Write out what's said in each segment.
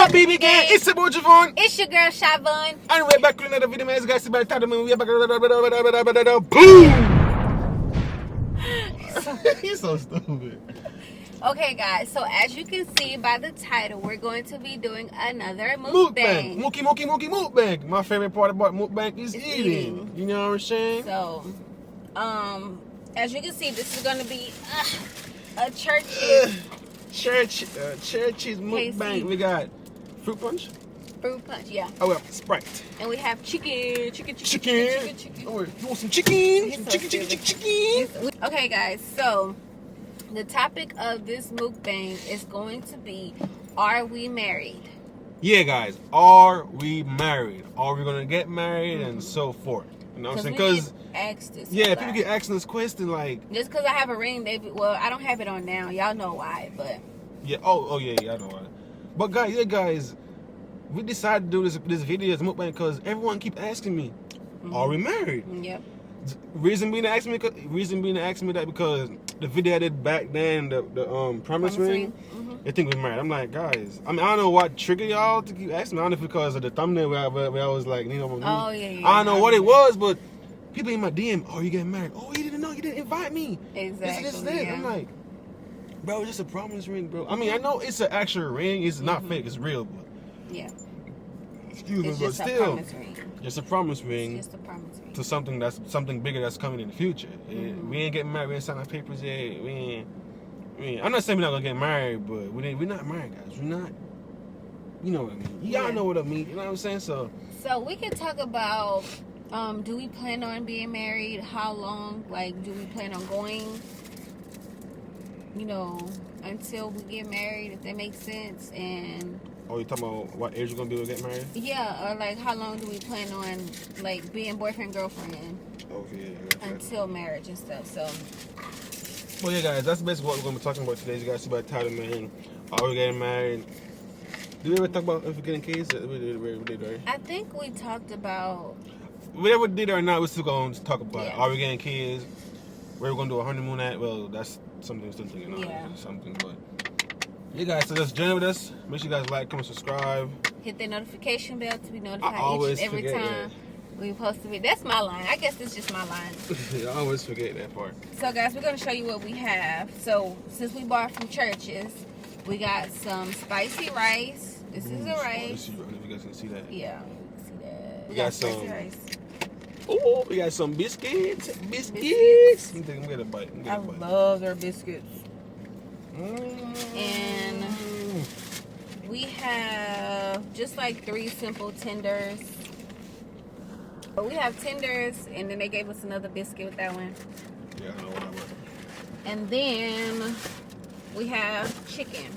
What BB gang? It's your boy Javon. It's your girl Shavon. And we're back with another video, man. Guys, see by the title, man. We're back. Boom! He's so stupid. Okay, guys. So as you can see by the title, we're going to be doing another mukbang. Mukbang. My favorite part about mukbang is eating. You know what I'm saying? So, as you can see, this is going to be a Church's mukbang. We got fruit punch. Fruit punch, yeah. Oh, well, Sprite. And we have chicken. Oh, you want some chicken? Chicken. Okay, guys. So the topic of this mukbang is going to be: are we married? Yeah, guys. Are we married? Are we gonna get married and so forth? You know what I'm saying? Because people get asking this question like, just because I have a ring, I don't have it on now. Y'all know why, but yeah. Oh yeah. I know why. But guys, we decided to do this video as mukbang because everyone keep asking me, are we married? Yep. Reason being to ask me that because the video I did back then, the promise ring, they think we're married. I'm like, guys, I don't know what triggered y'all to keep asking me. I don't know if because of the thumbnail where I was like, you know, I don't know what it was, but people in my DM, oh, you getting married? Oh, you didn't know, you didn't invite me. Exactly. This. Yeah. I'm like, bro, it's just a promise ring, bro. I mean, I know it's an actual ring. It's not fake. It's real, but yeah. Excuse me, but still, just a promise ring. It's just a promise ring. To something bigger that's coming in the future. We ain't getting married. We ain't signing papers yet. We ain't. I'm not saying we're not gonna get married, but we're not married, guys. We're not. You know what I mean? Y'all know what I mean. You know what I'm saying? So we can talk about. Do we plan on being married? How long? Like, do we plan on going? You know, until we get married, if that makes sense, and. Oh, you talking about what age you're gonna be able to get married? Yeah, or like how long do we plan on like being boyfriend girlfriend? Okay. Until marriage and stuff. So. Well, yeah, guys, that's basically what we're gonna be talking about today. You guys see by the title, man. Are we getting married? Did we ever talk about if we're getting kids? We did, right? I think we talked about. Whatever we did or not, we're still gonna talk about it. Are we getting kids? Where we're gonna do a honeymoon at? Well, that's something still thinking on. Yeah. Something, but. Yeah, guys, so just join with us. Make sure you guys like, comment, subscribe. Hit the notification bell to be notified every time we post a video. That's my line. I guess it's just my line. I always forget that part. So, guys, we're going to show you what we have. So, since we bought from Church's, we got some spicy rice. This is a rice. If you guys can see that. Yeah, you can see that. We got some spicy rice. Oh, we got some biscuits. Let me get a bite. I love their biscuits. And we have just like 3 simple tenders. We have tenders, and then they gave us another biscuit with that one. Yeah, I know what I want. And then we have chicken.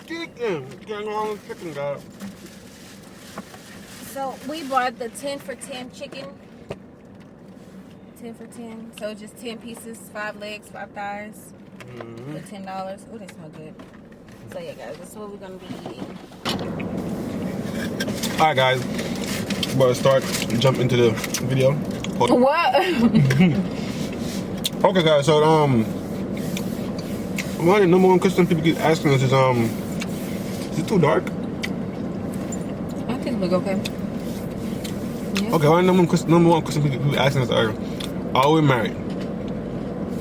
Chicken. Can't go wrong with chicken, guys. So we bought the 10 for 10 chicken. 10 for 10. So just 10 pieces, 5 legs, 5 thighs. For $10. Oh, they smell good. So yeah, guys, this is what we're gonna be eating. All right, guys, we're about to jump into the video. What? Okay, guys. So one of the number one question people keep asking us is it too dark? I think it look okay. Yeah. Okay, one of the number one question people keep asking us are we married?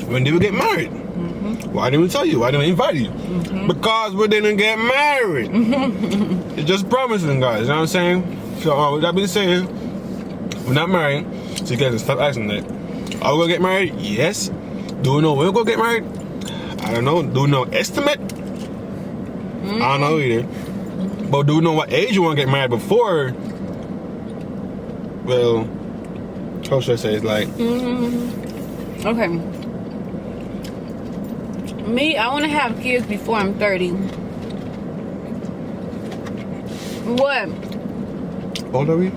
When did we get married? Why didn't we tell you? Why didn't we invite you? Because we didn't get married. It's just promising, guys. You know what I'm saying? So with that being said, we're not married. So you guys can stop asking that. Are we gonna get married? Yes. Do we know when we're gonna get married? I don't know. Do we know estimate? I don't know either. But do we know what age you want to get married before? Well, how should I say? It's like. Okay. Me, I want to have kids before I'm 30. What? How old are we?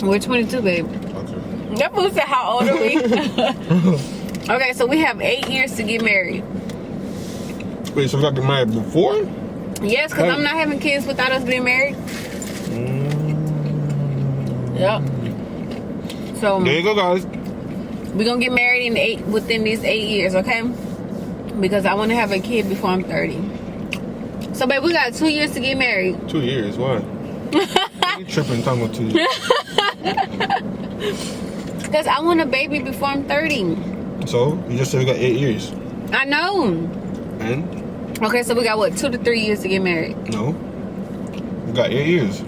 We're 22, babe. Okay. That fool said, how old are we? Okay, so we have 8 years to get married. Wait, so we got to get married before? Yes, because I'm not having kids without us being married. Yep. So there you go, guys. We're going to get married within these 8 years, okay? Because I want to have a kid before I'm 30. So, babe, we got 2 years to get married. 2 years? Why? You tripping talking about 2 years? Because I want a baby before I'm 30. So, you just said we got 8 years. I know. And? Okay, so we got, what, 2 to 3 years to get married? No. We got 8 years.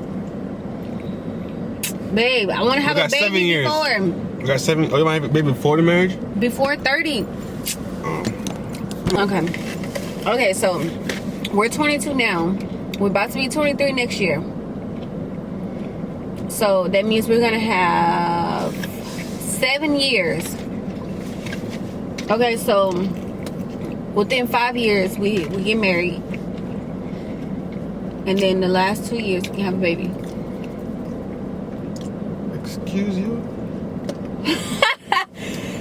Babe, I want to have a baby 7 years. before. We got 7. Oh, you want to have a baby before the marriage? Before 30. Okay. Okay, so we're 22 now. We're about to be 23 next year. So that means we're going to have 7 years. Okay, so within 5 years, we get married. And then the last 2 years, we can have a baby. Excuse you?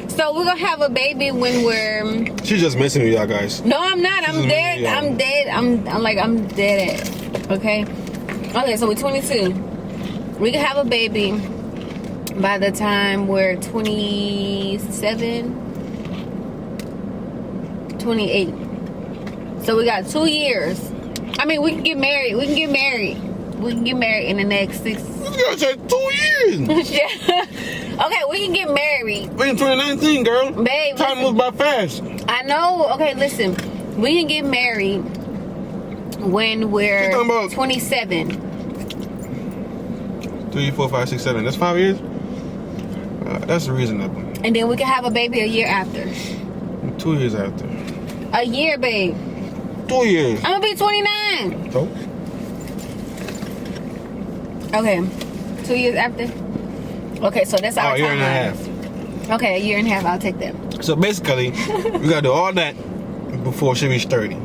So we're gonna have a baby when we're. She's just messing with y'all guys. No, I'm not. I'm dead. I'm dead. I'm dead at. Okay. Okay. So we're 22. We can have a baby by the time we're 27, 28. So we got 2 years. I mean, we can get married. We can get married in the next 6. You guys said 2 years. Okay, we can get married. We're in 2019, girl. Babe, time moves by fast. I know. Okay, listen. We can get married when we're 27. 3, 4, 5, 6, 7. That's 5 years? That's reasonable. And then we can have a baby a year after. 2 years after. A year, babe. 2 years. I'm gonna be 29. So? Okay. 2 years after? Okay, so that's our a year and a half. Okay, a year and a half. I'll take that. So basically, we gotta do all that before she reaches 30.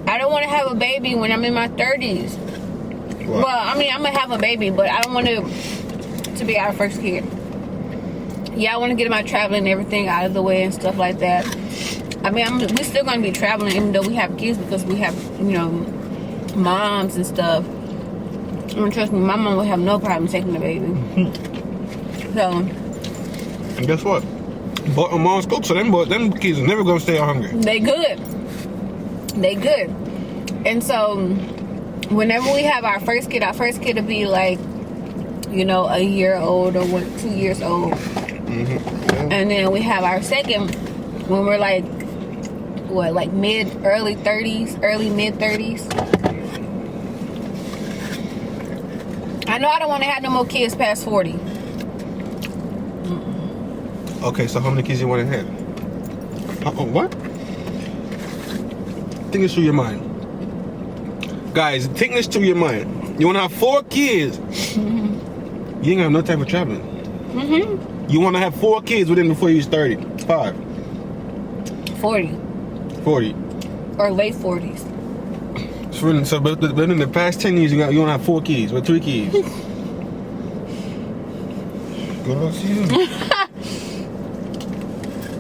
I don't want to have a baby when I'm in my 30s. What? Well, I mean, I'm gonna have a baby, but I don't want it to be our first kid. Yeah, I want to get my traveling and everything out of the way and stuff like that. I mean, we're still gonna be traveling even though we have kids because we have, you know, moms and stuff. And trust me, my mom would have no problem taking the baby. So. And guess what? Bought my mom's cook, so them kids are never gonna stay hungry. They good. They good. And so, whenever we have our first kid will be like, you know, a year old or 2 years old. Yeah. And then we have our second when we're like, what, like early mid 30s. I know I don't want to have no more kids past 40. Okay, so how many kids you want to have? What? Think this through your mind. Guys, think this through your mind. You want to have 4 kids. You ain't have no time for traveling. You want to have 4 kids within before you're 30. 5. 40. 40. Or late 40s. So, but in the past 10 years, you want to have 4 kids with 3 kids. Good luck to you.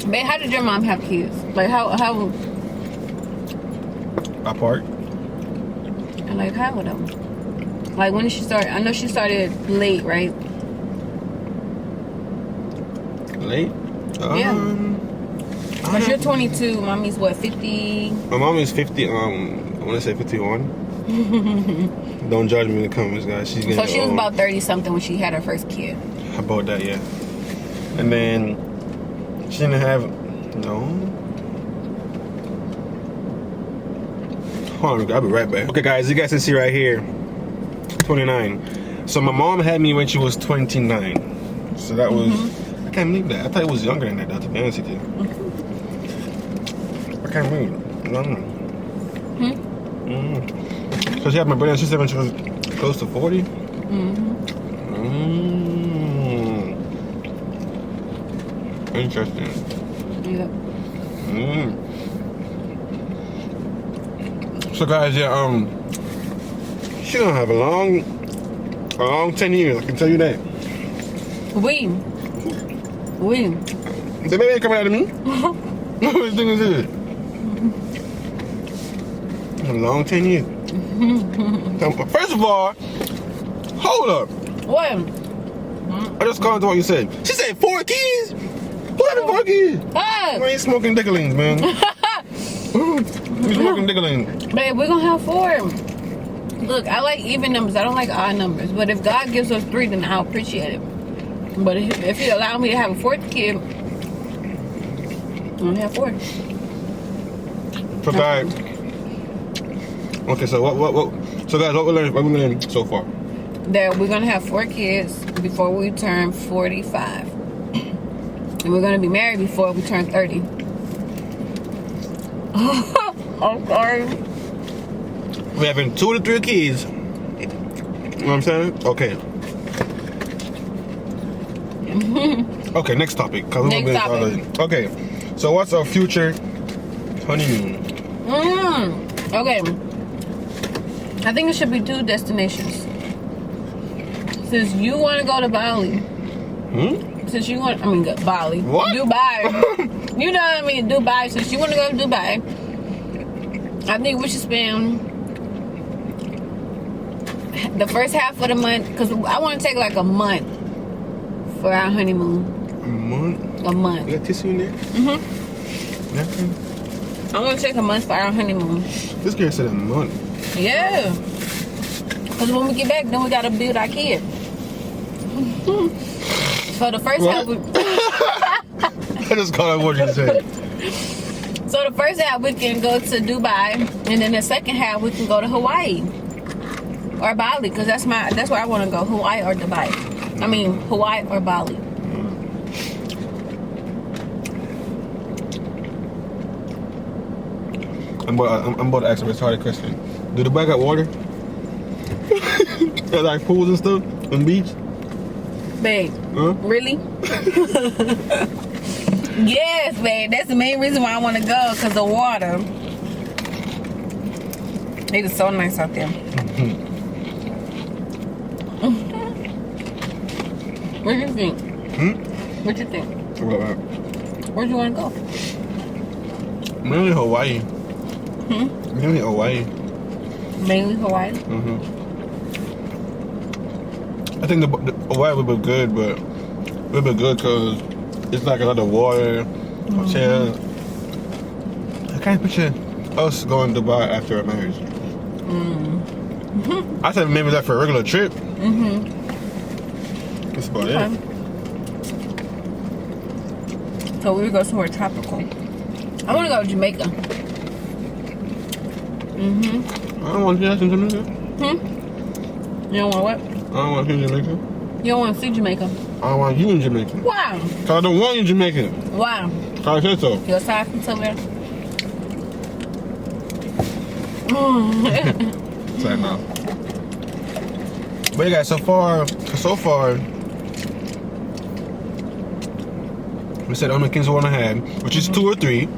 Man, how did your mom have kids? Like, how? Apart. And like, how with them? Like, when did she start? I know she started late, right? Late? Yeah. Because you're 22, mommy's what, 50? My mom is 50, I want to say 51. Don't judge me in the comments, guys. She's getting So she was old. about 30 something when she had her first kid. How about that, yeah. And then she didn't have, no. Hold on, I'll be right back. Okay, guys, you guys can see right here, 29. So my mom had me when she was 29. So that was, I can't believe that. I thought it was younger than that, though, to be honest with you. I can't believe it. No. So she had my brother and sister when she was close to 40? Interesting. Yep. So guys, yeah, she gonna have a long 10 years, I can tell you that. We. The baby ain't coming out of me. No, this thing is it. A long 10 years. First of all, hold up. What? I just called to what you said. She said 4 kids? Who had 4 kids? Ah! You ain't smoking dicklings, man. He's fucking diggling. Babe, we're gonna have 4. Look, I like even numbers. I don't like odd numbers. But if God gives us 3, then I'll appreciate it. But if He allow me to have a 4th kid, I'm gonna have 4. So guys, okay. So what? So guys, what we learned so far? That we're gonna have 4 kids before we turn 45, and we're gonna be married before we turn 30. I'm sorry. We're having 2 to 3 kids. You know what I'm saying? Okay. Okay, next topic. Next topic. Okay, so what's our future honeymoon? Okay. I think it should be 2 destinations. Since you want to go to Bali. Since you want, Bali. What? Dubai. You know what I mean? Dubai. Since you want to go to Dubai, I think we should spend the first half of the month, because I want to take like a month for our honeymoon. A month? A month. You got tissue in there? Nothing? I'm going to take a month for our honeymoon. This girl said a month. Yeah. Because when we get back, then we got to build our kid. So the first half... I just called out what you said. So the first half we can go to Dubai, and then the second half we can go to Hawaii or Bali, because that's where I want to go. Hawaii or Dubai. Hawaii or Bali. I'm about to ask a retarded question. Do Dubai got water? Like pools and stuff on the beach? Babe, really? Yes, babe. That's the main reason why I want to go, because the water. It is so nice out there. What do you think? What you think? Where do you want to go? Mainly Hawaii. Mainly Hawaii. Mainly Hawaii? I think the Hawaii would be good, but it would be good because it's like a lot of water. Hotel. I can't picture us going to Dubai after our marriage. I said maybe that for a regular trip. That's about it. So we would go somewhere tropical. I want to go to Jamaica. I don't want to see Jamaica. You don't want what? I don't want to see Jamaica. You don't want to see Jamaica? I don't want you in Jamaica. Why? Because I don't want you in Jamaica. Why? Because I said so. You're aside from somewhere? Sorry, no. But guys, so far, we said how many kids we want to have, which is 2 or 3.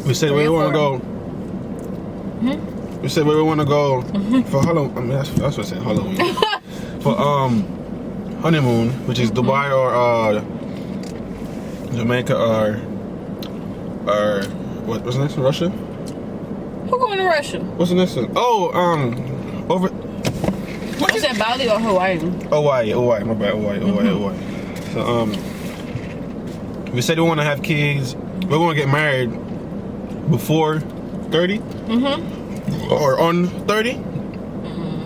We said where we want to go. We said where we want to go for Halloween. That's what I said, Halloween. For honeymoon, which is Dubai or Jamaica or what's the next one? Russia? Who going to Russia? What's the next one? Oh, over. What you said, Bali or Hawaii? Hawaii, my bad, Hawaii. So we said we want to have kids. We're going to get married before 30. Or on 30.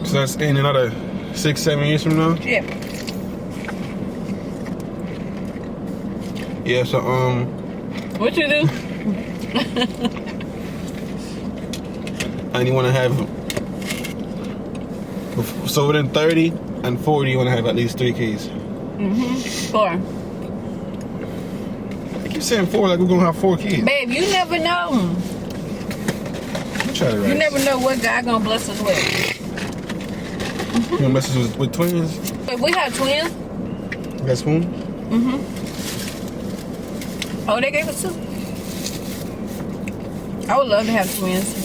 So that's in another 6-7 years from now. Yeah. Yeah. So what you do? and you want to have. So within 30 and 40, you want to have at least 3 kids. 4. I keep saying 4 like we're gonna have 4 kids. Babe, you never know. You never know what God gonna bless us with. You gonna bless us with twins? If we have twins. You got spoon? Oh, they gave us 2. I would love to have twins.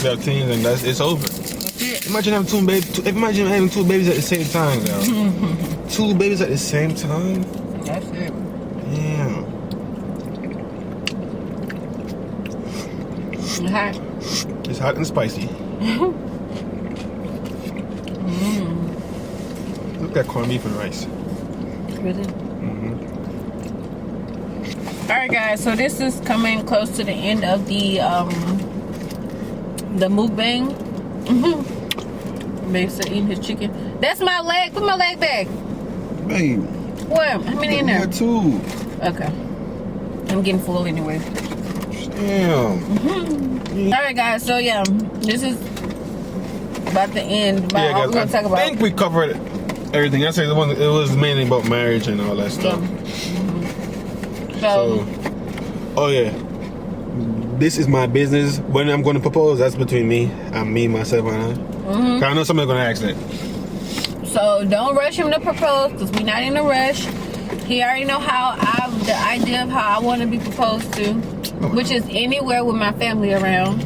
You have twins and it's over. Imagine having 2 babies. Imagine having 2 babies at the same time, girl. 2 babies at the same time. That's it. Damn. It's hot. It's hot and spicy. Look at that corned beef and rice. Really? Alright guys, so this is coming close to the end of the mukbang. Babe's eating his chicken. That's my leg. Put my leg back. Hey. What? How many in there? Two. Okay. I'm getting full anyway. Damn. Alright guys, so yeah, this is about the end. About all we're gonna talk about. I think we covered everything. I said it was mainly about marriage and all that stuff. So, oh yeah. This is my business. When I'm going to propose, that's between me, myself, and I. I know somebody's going to ask that. So don't rush him to propose, because we're not in a rush. He already know the idea of how I want to be proposed to, which is anywhere with my family around.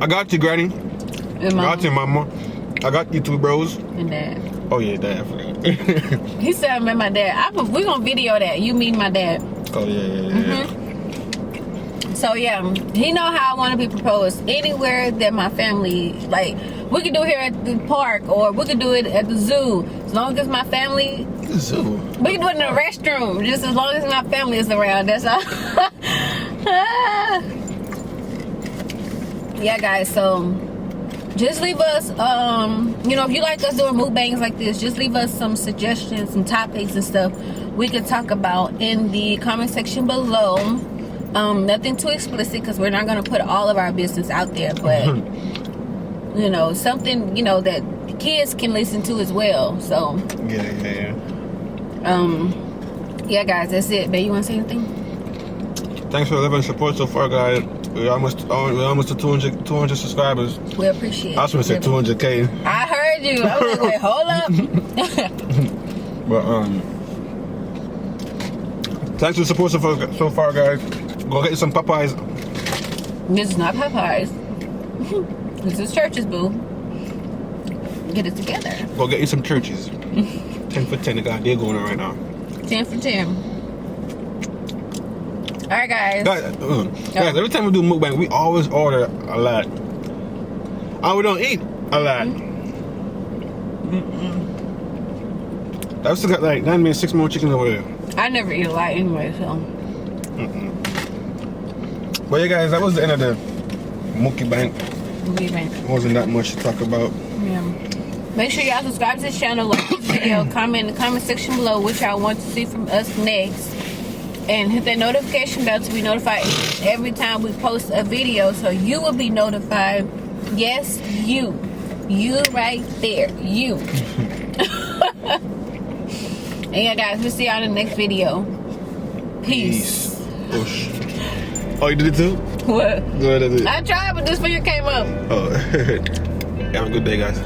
I got you, Granny. And I got you, Mama. I got you two bros. And Dad. Oh yeah, Dad. I forgot. He said I met my dad. We're gonna video that. You meet my dad. Oh yeah. So yeah, he know how I want to be proposed. Anywhere that my family, like, we could do it here at the park, or we could do it at the zoo. As long as my family. The zoo. We can do it in the restroom. Just as long as my family is around. That's all. Yeah, guys. So. Just leave us, you know, if you like us doing mukbangs like this, just leave us some suggestions, some topics and stuff we could talk about in the comment section below. Nothing too explicit, because we're not going to put all of our business out there, but, you know, something, you know, that kids can listen to as well. So, yeah, guys, that's it. Babe, you want to say anything? Thanks for the love and support so far, guys. We're almost to 200 subscribers. We appreciate it. I was going to say 200K. I heard you. I was like, wait, hold up. But, thanks for the support so far, guys. Go get you some Popeyes. This is not Popeyes. This is Church's, boo. Get it together. Go get you some churches. 10 for 10, the guy they're going on right now. 10 for 10. Alright, guys. Guys, every time we do mukbang, we always order a lot. And we don't eat a lot. I've still got like 6 more chickens over there. I never eat a lot anyway, so. But yeah, guys, that was the end of the mukbang. Wasn't that much to talk about. Yeah. Make sure y'all subscribe to this channel, like this video, comment in the comment section below what y'all want to see from us next. And hit that notification bell to be notified every time we post a video, so you will be notified. Yes, you. You right there. You. And yeah, guys, we'll see y'all in the next video. Peace. Oh, you did it too? What? Go ahead. I tried, but this video came up. Oh. Have a good day, guys.